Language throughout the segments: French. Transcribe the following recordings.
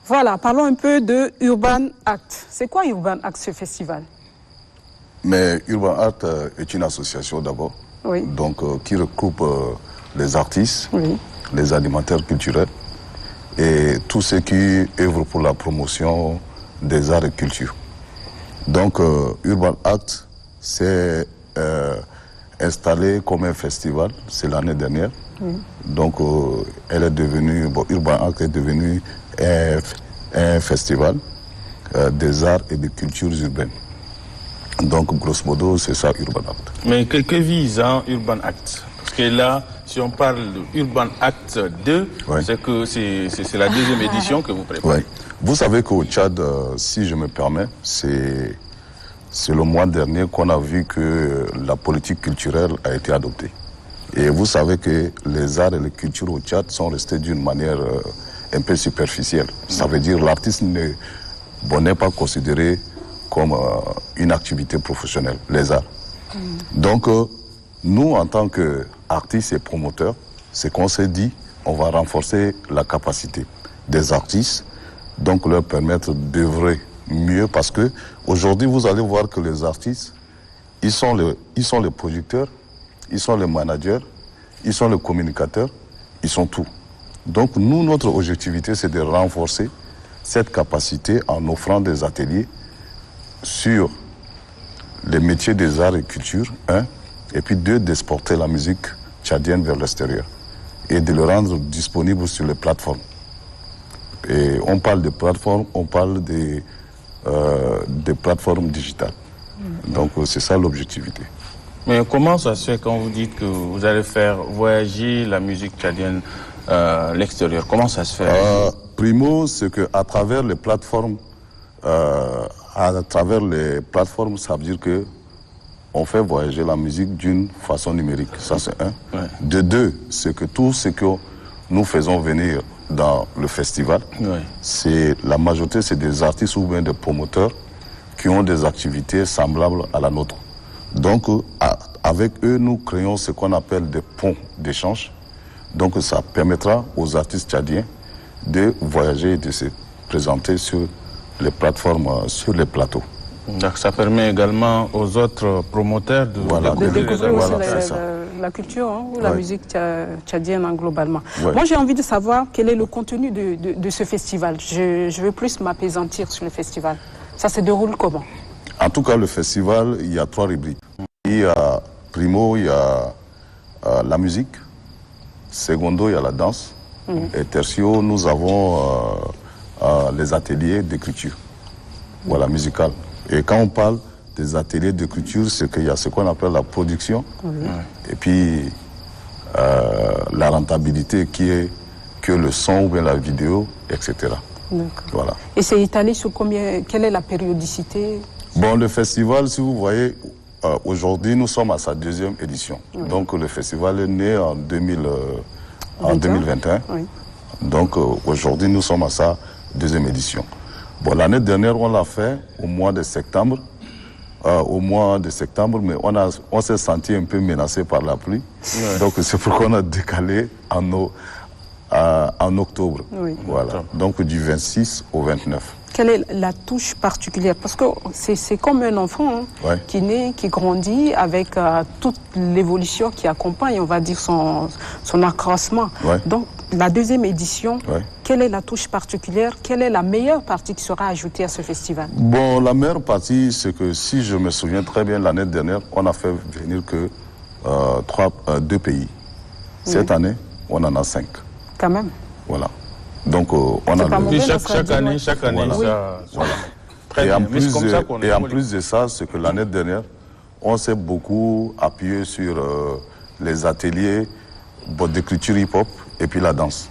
Voilà, parlons un peu de Urban Act. C'est quoi Urban Act, ce festival? Mais Urban Act est une association d'abord, oui. donc qui regroupe les artistes, oui. les animateurs culturels et tous ceux qui œuvrent pour la promotion des arts et culture. Donc Urban Act s'est installé comme un festival, c'est l'année dernière. Oui. Donc elle est devenue, Urban Act est devenu un festival des arts et des cultures urbaines. Donc, grosso modo, c'est ça, Urban Act. Mais que vise Urban Act? Parce que là, si on parle d'Urban Act 2, oui. c'est que c'est la deuxième édition que vous préparez. Oui. Vous savez qu'au Tchad, si je me permets, c'est le mois dernier qu'on a vu que la politique culturelle a été adoptée. Et vous savez que les arts et les cultures au Tchad sont restés d'une manière un peu superficielle. Ça veut dire que l'artiste n'est pas considéré comme une activité professionnelle, les arts. Donc, nous, en tant qu'artistes et promoteurs, c'est qu'on s'est dit, on va renforcer la capacité des artistes, donc leur permettre d'œuvrer mieux, parce que aujourd'hui, vous allez voir que les artistes, ils sont les producteurs, ils sont les managers, ils sont les communicateurs, ils sont tout. Donc, nous, notre objectivité, c'est de renforcer cette capacité en offrant des ateliers sur les métiers des arts et cultures, et puis deux, d'exporter la musique tchadienne vers l'extérieur et de le rendre disponible sur les plateformes. Et on parle de plateformes, on parle des plateformes digitales. Donc c'est ça l'objectivité. Mais comment ça se fait quand vous dites que vous allez faire voyager la musique tchadienne à l'extérieur? Comment ça se fait? Primo, c'est qu'à travers les plateformes, ça veut dire que on fait voyager la musique d'une façon numérique. Ça, c'est un. Ouais. De deux, c'est que tout ce que nous faisons venir dans le festival, ouais. c'est la majorité, c'est des artistes ou bien des promoteurs qui ont des activités semblables à la nôtre. Donc, avec eux, nous créons ce qu'on appelle des ponts d'échange. Donc, ça permettra aux artistes tchadiens de voyager et de se présenter sur les plateformes, sur les plateaux. Donc ça permet également aux autres promoteurs de découvrir aussi la culture ou la musique tchadienne globalement. Ouais. Moi, j'ai envie de savoir quel est le contenu de ce festival. Je veux plus m'apaisantir sur le festival. Ça se déroule comment? En tout cas, le festival, il y a 3 rubriques. Il y a primo, il y a la musique. Secondo, il y a la danse. Et tertio, nous avons les ateliers d'écriture. Voilà, musicale. Et quand on parle des ateliers d'écriture, c'est qu'il y a ce qu'on appelle la production, et puis la rentabilité qui est que le son ou bien la vidéo, etc. Voilà. Et c'est étalé sur combien? Quelle est la périodicité? Bon, le festival, si vous voyez, aujourd'hui, nous sommes à sa 2e édition. Oui. Donc, le festival est né en 2021. Oui. Donc, aujourd'hui, nous sommes à sa 2e édition. Bon, l'année dernière, on l'a fait au mois de septembre. Mais on s'est senti un peu menacé par la pluie. Ouais. Donc, c'est pourquoi on a décalé en octobre. Oui. Voilà. Donc, du 26 au 29. Quelle est la touche particulière? Parce que c'est comme un enfant qui naît, qui grandit avec toute l'évolution qui accompagne, on va dire, son accroissement. Ouais. Donc, la 2e édition, quelle est la touche particulière? Quelle est la meilleure partie qui sera ajoutée à ce festival? Bon, la meilleure partie, c'est que si je me souviens très bien, l'année dernière, on a fait venir que 2 pays. Cette année, on en a 5. Quand même. Voilà. Donc, on a chaque année, voilà. Voilà. Et en plus de ça, c'est que l'année dernière, on s'est beaucoup appuyé sur les ateliers d'écriture hip-hop et puis la danse.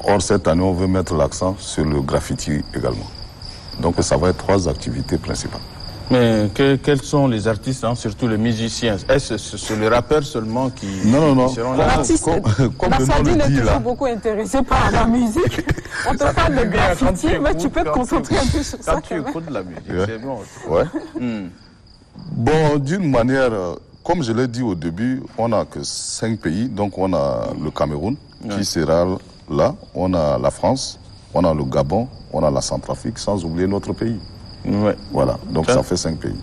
Or, cette année, on veut mettre l'accent sur le graffiti également. Donc, ça va être 3 activités principales. Mais quels sont les artistes, surtout les musiciens? Est-ce que c'est les rappeurs seulement qui seront là? L'artiste, la Sardine est toujours beaucoup intéressée par la musique. On te parle de graffiti, mais tu peux te concentrer un peu sur ça. Quand tu écoutes la musique, c'est bon. Ouais. Bon, d'une manière, comme je l'ai dit au début, on n'a que 5 pays. Donc, on a le Cameroun qui sera là. On a la France, on a le Gabon, on a la Centrafrique, sans oublier notre pays. Ouais. Voilà, donc ça fait 5 pays.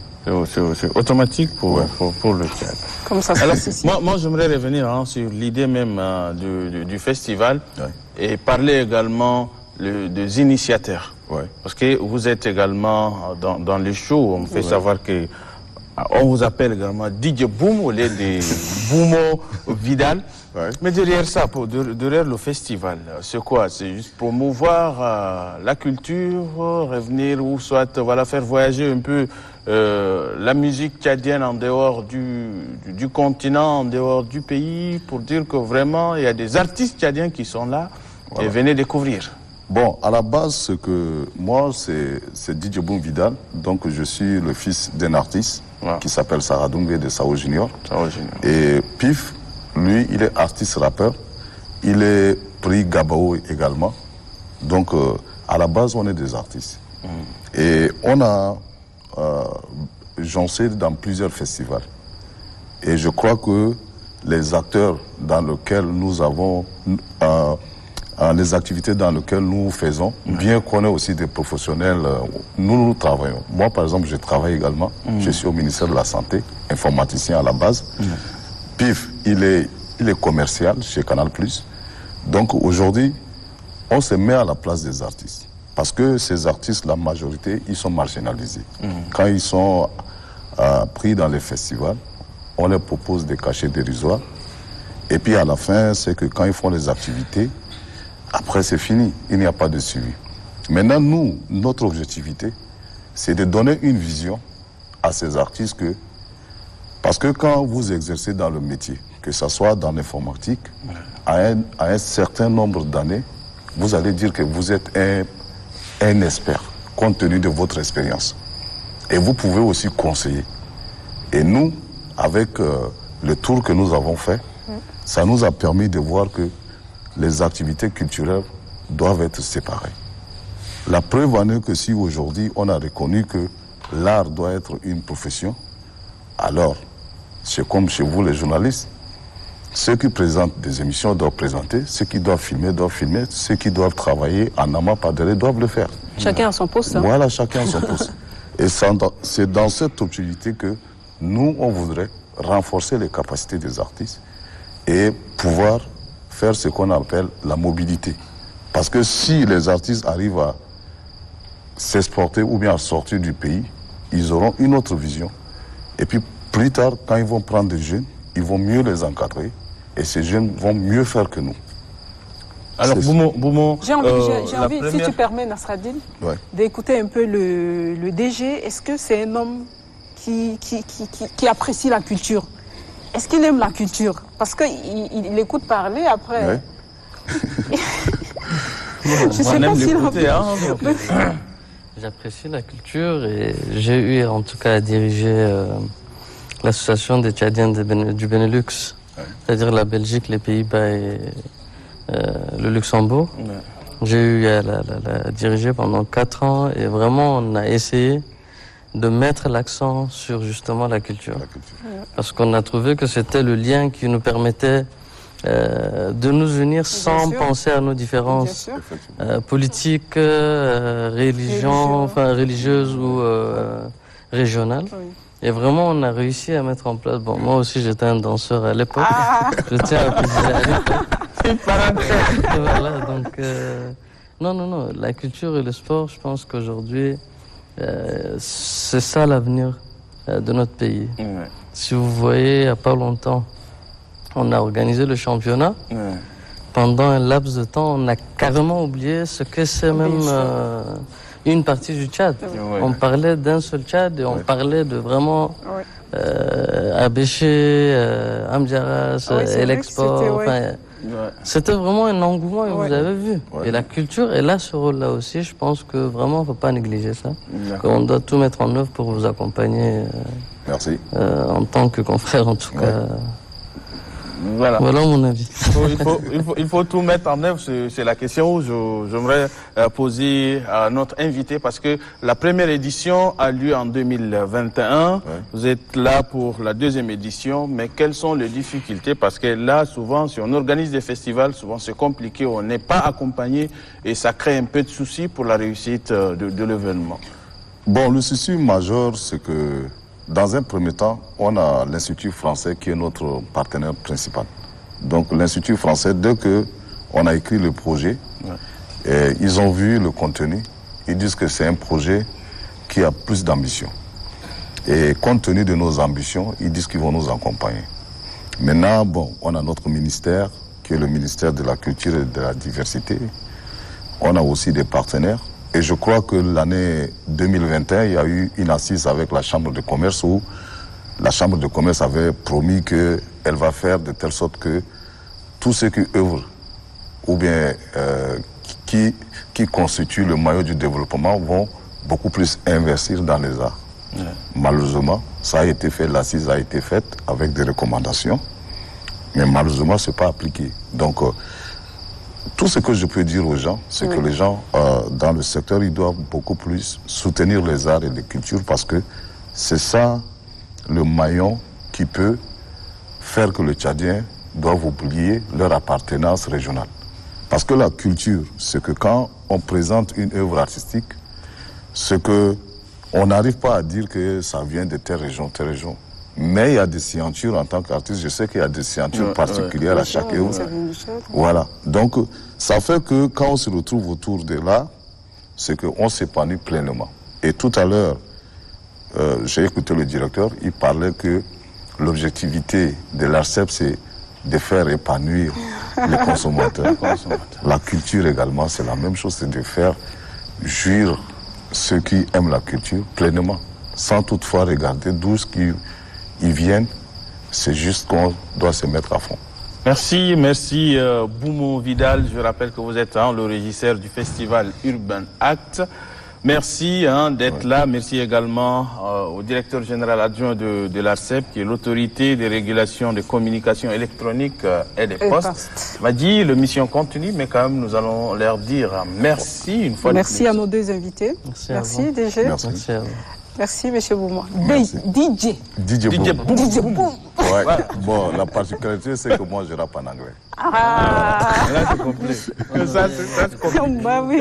C'est automatique pour le Tchad. Comme ça se passe ici. Moi, j'aimerais revenir sur l'idée même du festival et parler également des initiateurs. Ouais. Parce que vous êtes également dans les shows, on me fait savoir que on vous appelle également DJ Boom au lieu de Boomo Vidal. Ouais. Mais derrière ça, derrière le festival, c'est quoi? C'est juste promouvoir la culture, revenir ou soit faire voyager un peu la musique tchadienne en dehors du continent, en dehors du pays, pour dire que vraiment il y a des artistes tchadiens qui sont là et venez découvrir. Bon, à la base, moi, c'est DJ Boom Vidal. Donc, je suis le fils d'un artiste qui s'appelle Sarah Doumbé de Sao Junior. Et Pif, lui, il est artiste rappeur. Il est prix Gabao également. Donc, à la base, on est des artistes. Et on a jancé dans plusieurs festivals. Et je crois que les acteurs dans lesquels nous avons... les activités dans lesquelles nous faisons, bien qu'on ait aussi des professionnels, nous travaillons. Moi, par exemple, je travaille également. Je suis au ministère de la Santé, informaticien à la base. Pif, il est commercial chez Canal+. Donc aujourd'hui, on se met à la place des artistes. Parce que ces artistes, la majorité, ils sont marginalisés. Quand ils sont pris dans les festivals, on leur propose des cachets dérisoires. Et puis à la fin, c'est que quand ils font les activités, après, c'est fini. Il n'y a pas de suivi. Maintenant, nous, notre objectivité, c'est de donner une vision à ces artistes parce que quand vous exercez dans le métier, que ce soit dans l'informatique, à un certain nombre d'années, vous allez dire que vous êtes un expert, compte tenu de votre expérience. Et vous pouvez aussi conseiller. Et nous, avec le tour que nous avons fait, ça nous a permis de voir que les activités culturelles doivent être séparées. La preuve en est que si aujourd'hui on a reconnu que l'art doit être une profession, alors c'est comme chez vous les journalistes. Ceux qui présentent des émissions doivent présenter, ceux qui doivent filmer, ceux qui doivent travailler en amont par derrière doivent le faire. Chacun a son poste. Hein? Voilà, chacun a son poste. Et c'est dans cette objectivité que nous, on voudrait renforcer les capacités des artistes et pouvoir faire ce qu'on appelle la mobilité. Parce que si les artistes arrivent à s'exporter ou bien à sortir du pays, ils auront une autre vision. Et puis plus tard, quand ils vont prendre des jeunes, ils vont mieux les encadrer et ces jeunes vont mieux faire que nous. Alors Boumo, j'ai envie si tu permets Nasradine, d'écouter un peu le DG. Est-ce que c'est un homme qui apprécie la culture? Est-ce qu'il aime la culture? Parce qu'il écoute parler après. Ouais. Je ne sais pas s'il J'apprécie la culture et j'ai eu en tout cas à diriger l'association des Tchadiens du Benelux, c'est-à-dire la Belgique, les Pays-Bas et le Luxembourg. J'ai eu à la diriger pendant 4 ans et vraiment on a essayé de mettre l'accent sur justement la culture. Parce qu'on a trouvé que c'était le lien qui nous permettait de nous unir sans penser à nos différences politiques, religieuses ou régionales. Et vraiment, on a réussi à mettre en place... Bon, moi aussi, j'étais un danseur à l'époque. Je tiens à préciser à l'époque. Voilà, donc... Non, la culture et le sport, je pense qu'aujourd'hui... c'est ça l'avenir de notre pays. Si vous voyez, il n'y a pas longtemps, on a organisé le championnat. Pendant un laps de temps, on a carrément oublié ce que c'est même une partie du Tchad. On parlait d'un seul Tchad et on parlait de vraiment Abéché, Amdiaras, et l'export. C'était vraiment un engouement et vous avez vu. Et la culture est là, ce rôle-là aussi. Je pense que vraiment, il ne faut pas négliger ça. On doit tout mettre en œuvre pour vous accompagner. Merci. En tant que confrère, en tout cas. Voilà. Voilà mon avis. Il faut tout mettre en œuvre, c'est la question où j'aimerais poser à notre invité, parce que la première édition a lieu en 2021. Ouais. Vous êtes là pour la deuxième édition, mais quelles sont les difficultés? Parce que là, souvent, si on organise des festivals, souvent c'est compliqué, on n'est pas accompagné et ça crée un peu de soucis pour la réussite de l'événement. Bon, le souci majeur, c'est que dans un premier temps, on a l'Institut français qui est notre partenaire principal. Donc l'Institut français, dès qu'on a écrit le projet, et ils ont vu le contenu, ils disent que c'est un projet qui a plus d'ambition. Et compte tenu de nos ambitions, ils disent qu'ils vont nous accompagner. Maintenant, bon, on a notre ministère, qui est le ministère de la Culture et de la Diversité. On a aussi des partenaires. Et je crois que l'année 2021, il y a eu une assise avec la Chambre de commerce où la Chambre de commerce avait promis qu'elle va faire de telle sorte que tous ceux qui œuvrent ou bien qui constituent le maillot du développement vont beaucoup plus investir dans les arts. Ouais. Malheureusement, ça a été fait, l'assise a été faite avec des recommandations, mais malheureusement, ce n'est pas appliqué. Donc, tout ce que je peux dire aux gens, c'est que les gens dans le secteur, ils doivent beaucoup plus soutenir les arts et les cultures parce que c'est ça le maillon qui peut faire que les Tchadiens doivent oublier leur appartenance régionale. Parce que la culture, c'est que quand on présente une œuvre artistique, c'est que on n'arrive pas à dire que ça vient de telle région, telle région. Mais il y a des signatures en tant qu'artiste, je sais qu'il y a des signatures particulières à chaque œuvre. Voilà. Donc, ça fait que quand on se retrouve autour de là, c'est qu'on s'épanouit pleinement. Et tout à l'heure, j'ai écouté le directeur, il parlait que l'objectivité de l'ARCEP, c'est de faire épanouir les consommateurs. La culture également, c'est la même chose, c'est de faire jouir ceux qui aiment la culture pleinement, sans toutefois regarder d'où ils viennent, c'est juste qu'on doit se mettre à fond. Merci Boumo Vidal. Je rappelle que vous êtes le régisseur du festival Urban Act. Merci d'être là. Merci également au directeur général adjoint de l'ARCEP, qui est l'autorité des régulations de communication électronique et des postes. M'a dit, le mission continue, mais quand même, nous allons leur dire merci une fois de plus. Merci à nos deux invités. Merci DG. Merci à vous. Merci, M. Bouma. DJ Boum. Ouais. Bon, la particularité, c'est que moi, je rappe en anglais. Là, c'est complet. Ça, c'est complet. Bah oui.